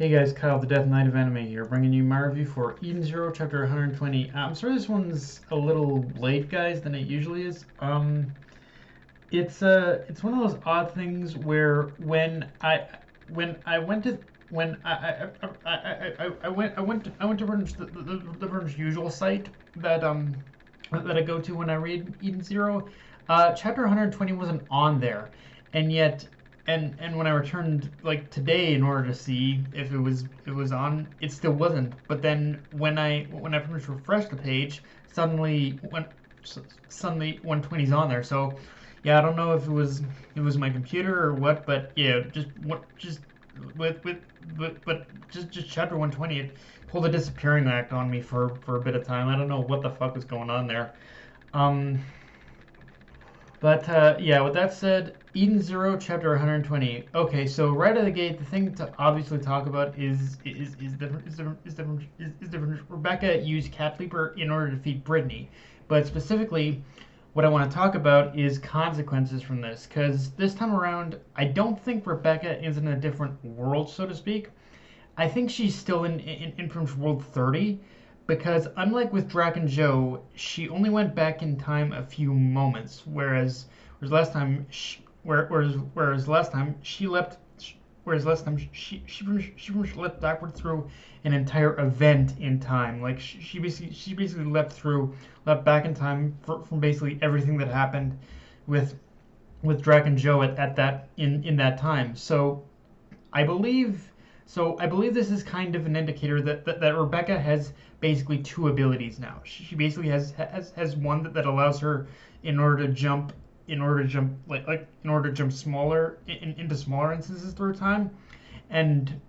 Hey guys, Kyle, the Death Knight of Anime here, bringing you my review for Eden Zero, Chapter 120. I'm sorry this one's a little late, guys, than it usually is. It's one of those odd things where when I went to when I went to the Vern's usual site that I go to when I read Eden Zero. Chapter 120 wasn't on there, and yet and when I returned like today in order to see if it was on, it still wasn't. But then when I pretty much refreshed the page, suddenly 120's on there. So yeah, I don't know if it was my computer or what, but yeah, just but just chapter 120, it pulled a disappearing act on me for a bit of time. I don't know what the fuck was going on there. Um, yeah, with that said, Eden Zero, Chapter 120. Okay, so right out of the gate, the thing to obviously talk about is different. Rebecca used Cat Leaper in order to defeat Brittany, but specifically, what I want to talk about is consequences from this, because this time around, I don't think Rebecca is in a different world, so to speak. I think she's still in Prince World 30, because unlike with Draken Joe, she only went back in time a few moments, whereas last time she leapt whereas last time she leapt backward through an entire event in time. Like she basically leapt back in time from basically everything that happened with Draken Joe at that in that time. I believe I believe this is kind of an indicator that Rebecca has basically two abilities now. She basically has one that allows her in order to jump in order to jump smaller into smaller instances through time, and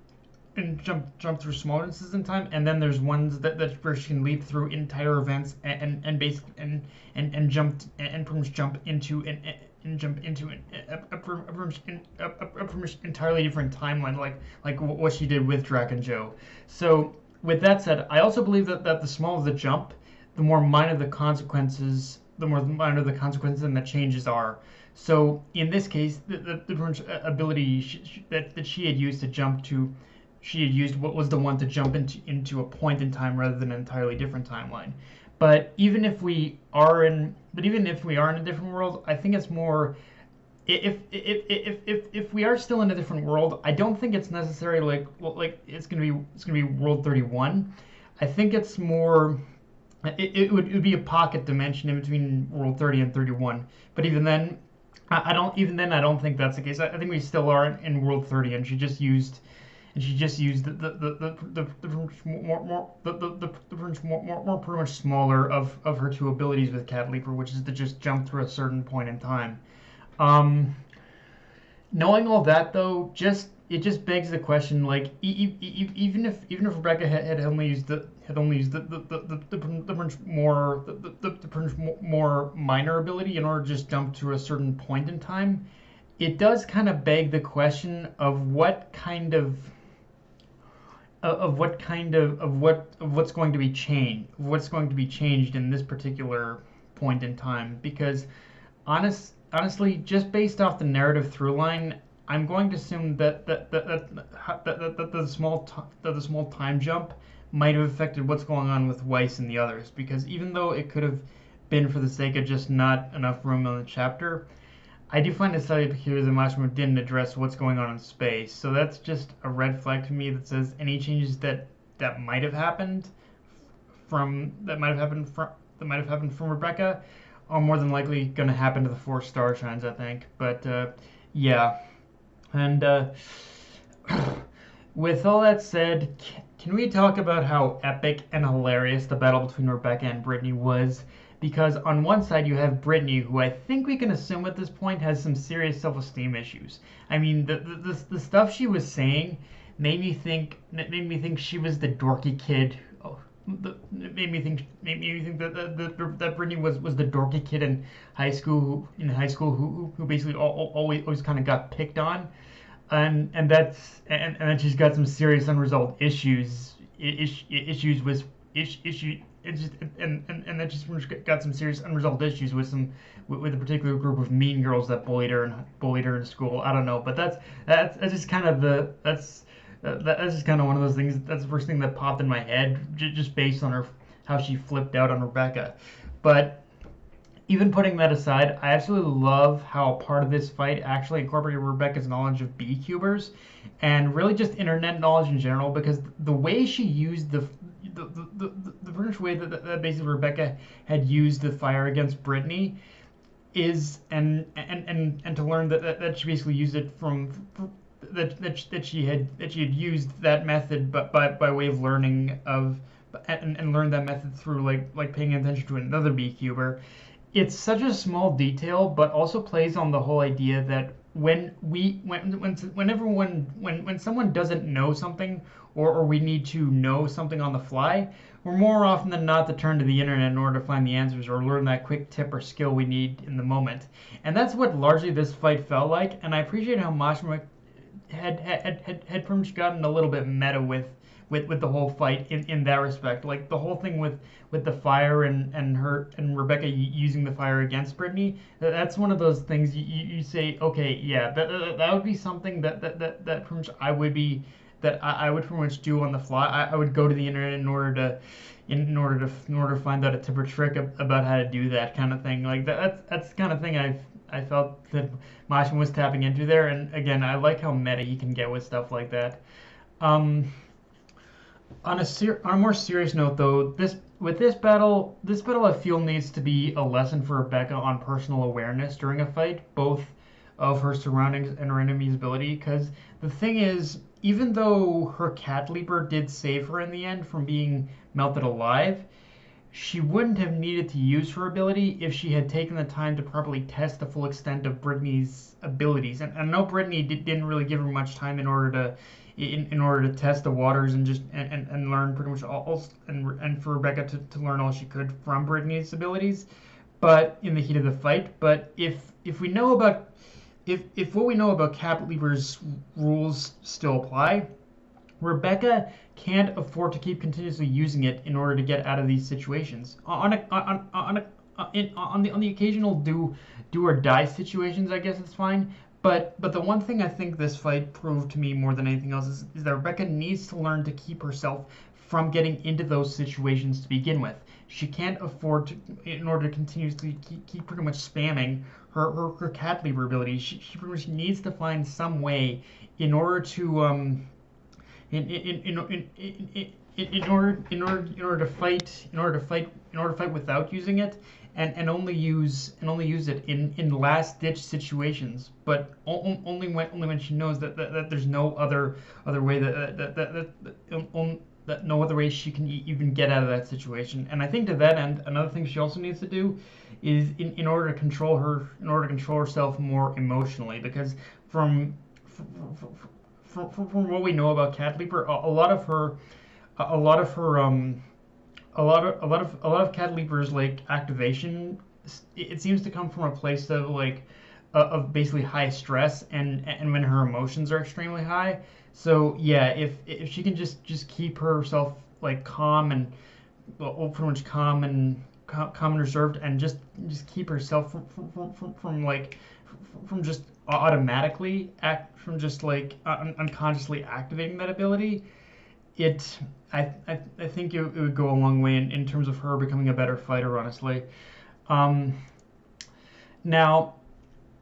jump through smaller instances in time, and then there's ones that where she can leap through entire events and basically and pretty much jump into a entirely different timeline, like what she did with Draken Joe. So with that said, I also believe that the smaller the jump, the more minor the consequences and the changes are. So in this case, the ability that she had used to jump to, she had used what was the one to jump into a point in time rather than an entirely different timeline. But even if we are in a different world, I think it's more if we are still in a different world, I don't think it's necessary like it's gonna be World 31. I think it's more it would be a pocket dimension in between World 30 and 31. But I don't think that's the case. I think we still are in World 30, and she just used more pretty much smaller of her two abilities with Cat Leaper, which is to just jump through a certain point in time. Um, Knowing all that though, it just begs the question, like even if Rebecca had only used the more minor ability in order to just jump to a certain point in time, it does kind of beg the question of what's going to be changed in this particular point in time, because honestly, just based off the narrative through line, I'm going to assume that the small time jump might have affected what's going on with Weiss and the others, because even though it could have been for the sake of just not enough room on the chapter, I do find it slightly peculiar that Mashima didn't address what's going on in space. So that's just a red flag to me that says any changes that might have happened from Rebecca are more than likely going to happen to the four star shines, I think. But yeah, and with all that said, can we talk about how epic and hilarious the battle between Rebecca and Brittany was? Because on one side you have Brittany, who I think we can assume at this point has some serious self-esteem issues. I mean, the stuff she was saying made me think she was the dorky kid. Made me think that Brittany was the dorky kid in high school who basically always kind of got picked on, and then she's got some serious unresolved issues with issue it's just, and then she's got some serious unresolved issues with a particular group of mean girls that bullied her in school. I don't know, but that's just kind of That's just kind of one of those things. That's the first thing that popped in my head, just based on her how she flipped out on Rebecca. But even putting that aside, I absolutely love how part of this fight actually incorporated Rebecca's knowledge of beekeepers and really just internet knowledge in general, because the way she used the pretty much way that basically Rebecca had used the fire against Brittany is and to learn that she basically used it from that she had used that method, but by way of learning of and learned that method through like paying attention to another beekeeper. It's such a small detail, but also plays on the whole idea that when someone doesn't know something, or we need to know something on the fly, we're more often than not to turn to the internet in order to find the answers or learn that quick tip or skill we need in the moment. And that's what largely this fight felt like. And I appreciate how Mashima had pretty much gotten a little bit meta with the whole fight in that respect. Like the whole thing with the fire and her and Rebecca using the fire against Brittany. That's one of those things you say, okay, yeah, that would be something that pretty much I would pretty much do on the fly. I would go to the internet in order to find out a tip or trick about how to do that kind of thing. Like that's the kind of thing I felt that Mashima was tapping into there. And again, I like how meta he can get with stuff like that. Um, on a more serious note, though, this battle I feel needs to be a lesson for Rebecca on personal awareness during a fight, both of her surroundings and her enemy's ability. Because the thing is, even though her cat leaper did save her in the end from being melted alive, she wouldn't have needed to use her ability if she had taken the time to properly test the full extent of Brittany's abilities. And I know Brittany didn't really give her much time in order to test the waters and just and learn pretty much all, and for Rebecca to learn all she could from Brittany's abilities, but in the heat of the fight. But if we know about if what we know about Cat Leaper's rules still apply, Rebecca can't afford to keep continuously using it in order to get out of these situations. On the occasional do or die situations, I guess it's fine. But the one thing I think this fight proved to me more than anything else is that Rebecca needs to learn to keep herself from getting into those situations to begin with. She can't afford to, in order to continuously keep pretty much spamming her cat leaper ability. She pretty much needs to find some way in order to in order to fight without using it, and only use it in last ditch situations, but only when she knows that there's no other way that no other way she can even get out of that situation. And I think to that end, another thing she also needs to do is in order to control herself more emotionally, because from what we know about Cat Leaper, a lot of Cat Leaper's like activation, it seems to come from a place of like of basically high stress and when her emotions are extremely high. So yeah, if she can just keep herself like calm and pretty much calm and reserved, and just keep herself from just automatically from just like unconsciously activating that ability, it I think it would go a long way in terms of her becoming a better fighter, honestly. Um, now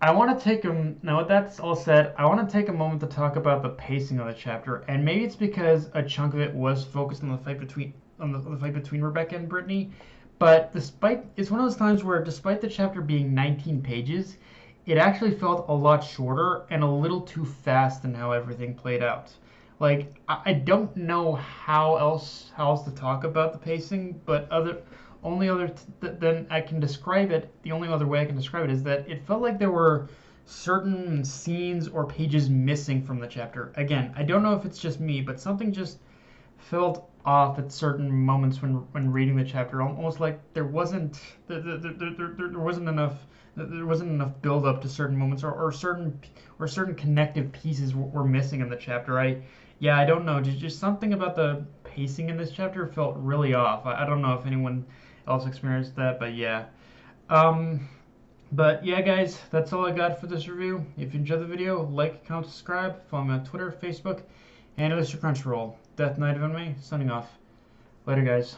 I want to take now with that all said, I want to take a moment to talk about the pacing of the chapter, and maybe it's because a chunk of it was focused on the fight between Rebecca and Brittany. But it's one of those times where, despite the chapter being 19 pages, it actually felt a lot shorter and a little too fast in how everything played out. Like I don't know how else to talk about the pacing, but than I can describe it. The only other way I can describe it is that it felt like there were certain scenes or pages missing from the chapter. Again, I don't know if it's just me, but something just felt off at certain moments when reading the chapter, almost like there wasn't enough build up to certain moments, or certain connective pieces were missing in the chapter. I don't know, just something about the pacing in this chapter felt really off. I don't know if anyone else experienced that, but yeah. But yeah, guys, that's all I got for this review. If you enjoyed the video, like, comment, subscribe, follow me on Twitter, Facebook, And it is your Crunchyroll. Death Knight of Anime, signing off. Later, guys.